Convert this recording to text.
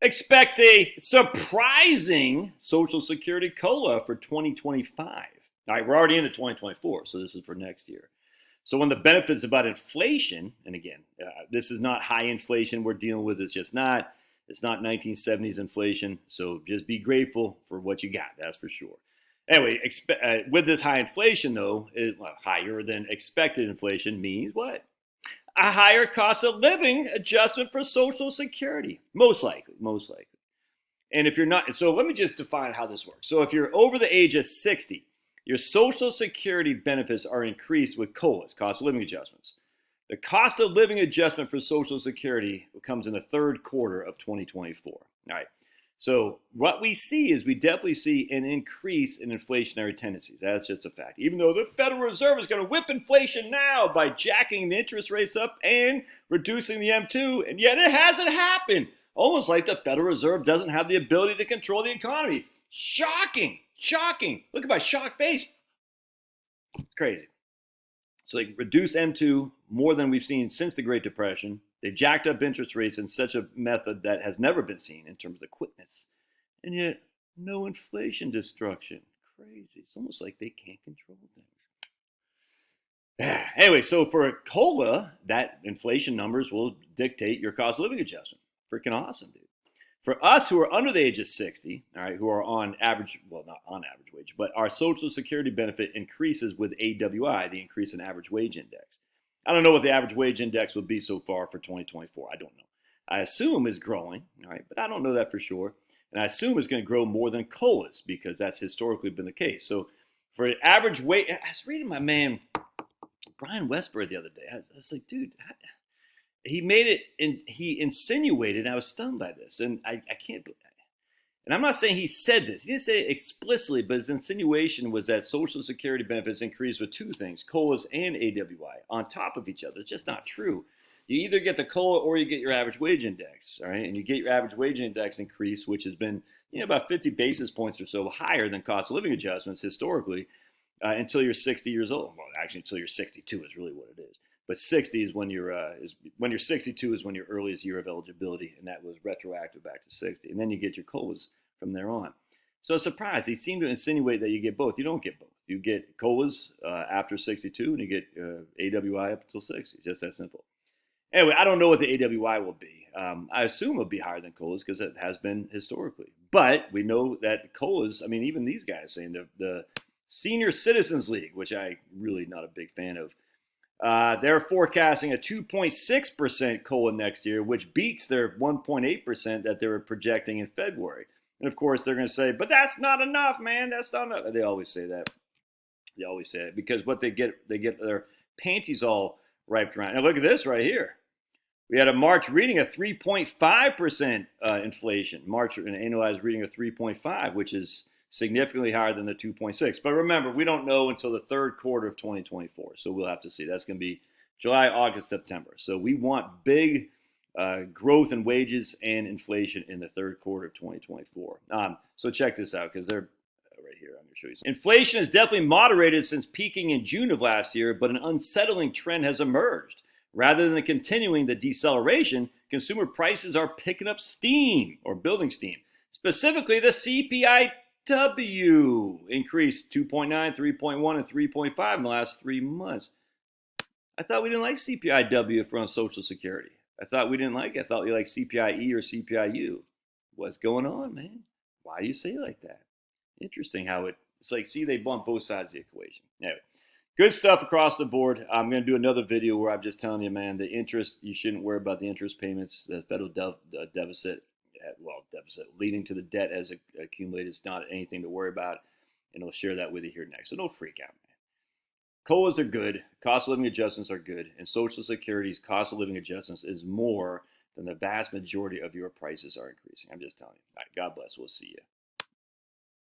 Expect a surprising Social Security COLA for 2025. All right, we're already into 2024, so this is for next year. So when the benefits about inflation, and again, this is not high inflation we're dealing with. It's not 1970s inflation. So just be grateful for what you got. That's for sure. Anyway, with this high inflation, though, higher than expected inflation means what? A higher cost of living adjustment for Social Security. Most likely, most likely. And if you're not, so let me just define how this works. So if you're over the age of 60, your Social Security benefits are increased with COLAs, cost of living adjustments. The cost of living adjustment for Social Security comes in the third quarter of 2024. All right. So what we see is we definitely see an increase in inflationary tendencies. That's just a fact. Even though the Federal Reserve is going to whip inflation now by jacking the interest rates up and reducing the M2, and yet it hasn't happened. Almost like the Federal Reserve doesn't have the ability to control the economy. Shocking. Shocking. Look at my shocked face. Crazy. So they reduced M2 more than we've seen since the Great Depression. They've jacked up interest rates in such a method that has never been seen in terms of the quickness. And yet, no inflation destruction. Crazy. It's almost like they can't control things. Anyway, so for a COLA, that inflation numbers will dictate your cost of living adjustment. Freaking awesome, dude. For us who are under the age of 60, all right, who are on average, well, not on average wage, but our Social Security benefit increases with AWI, the increase in average wage index. I don't know what the average wage index will be so far for 2024. I don't know. I assume it's growing, all right, but I don't know that for sure. And I assume it's going to grow more than COLAs because that's historically been the case. So for an average wage, I was reading my man Brian Westbury the other day. I was like, dude, he made it, and he insinuated, and I was stunned by this, and I can't believe that. And I'm not saying he said this. He didn't say it explicitly, but his insinuation was that Social Security benefits increase with two things, COLAs and AWI, on top of each other. It's just not true. You either get the COLA or you get your average wage index, all right? And you get your average wage index increase, which has been about 50 basis points or so higher than cost of living adjustments historically until you're 60 years old. Well, actually, until you're 62 is really what it is. But 60 is when you're 62 is when your earliest year of eligibility, and that was retroactive back to 60. And then you get your COLAs from there on. So a surprise, he seemed to insinuate that you get both. You don't get both. You get COLAs after 62, and you get AWI up until 60. It's just that simple. Anyway, I don't know what the AWI will be. I assume it'll be higher than COLAs because it has been historically. But we know that COLAs, I mean, even these guys saying the Senior Citizens League, which I really not a big fan of, they're forecasting a 2.6% COLA next year, which beats their 1.8% that they were projecting in February. And of course, they're going to say, but that's not enough, man. That's not enough. They always say that. They always say it because what they get their panties all wrapped around. And look at this right here. We had a March reading of 3.5% inflation. March, an annualized reading of 3.5, which is significantly higher than the 2.6. But remember, we don't know until the third quarter of 2024. So we'll have to see. That's going to be July, August, September. So we want big growth in wages and inflation in the third quarter of 2024. So check this out because they're right here. I'm going to show you something. Inflation has definitely moderated since peaking in June of last year, but an unsettling trend has emerged. Rather than continuing the deceleration, consumer prices are picking up steam or building steam. Specifically, the CPI W increased 2.9, 3.1, and 3.5 in the last 3 months. I thought we didn't like CPI-W for on Social Security. I thought we didn't like it. I thought we liked CPI-E or CPI-U. What's going on, man? Why do you say it like that? Interesting how it's like, see, they bump both sides of the equation. Anyway, good stuff across the board. I'm going to do another video where I'm just telling you, man, the interest, you shouldn't worry about the interest payments. The federal deficit leading to the debt as accumulated is not anything to worry about. And I'll share that with you here next. So don't freak out, man. COLAs are good. Cost of living adjustments are good. And Social Security's cost of living adjustments is more than the vast majority of your prices are increasing. I'm just telling you. All right, God bless. We'll see you.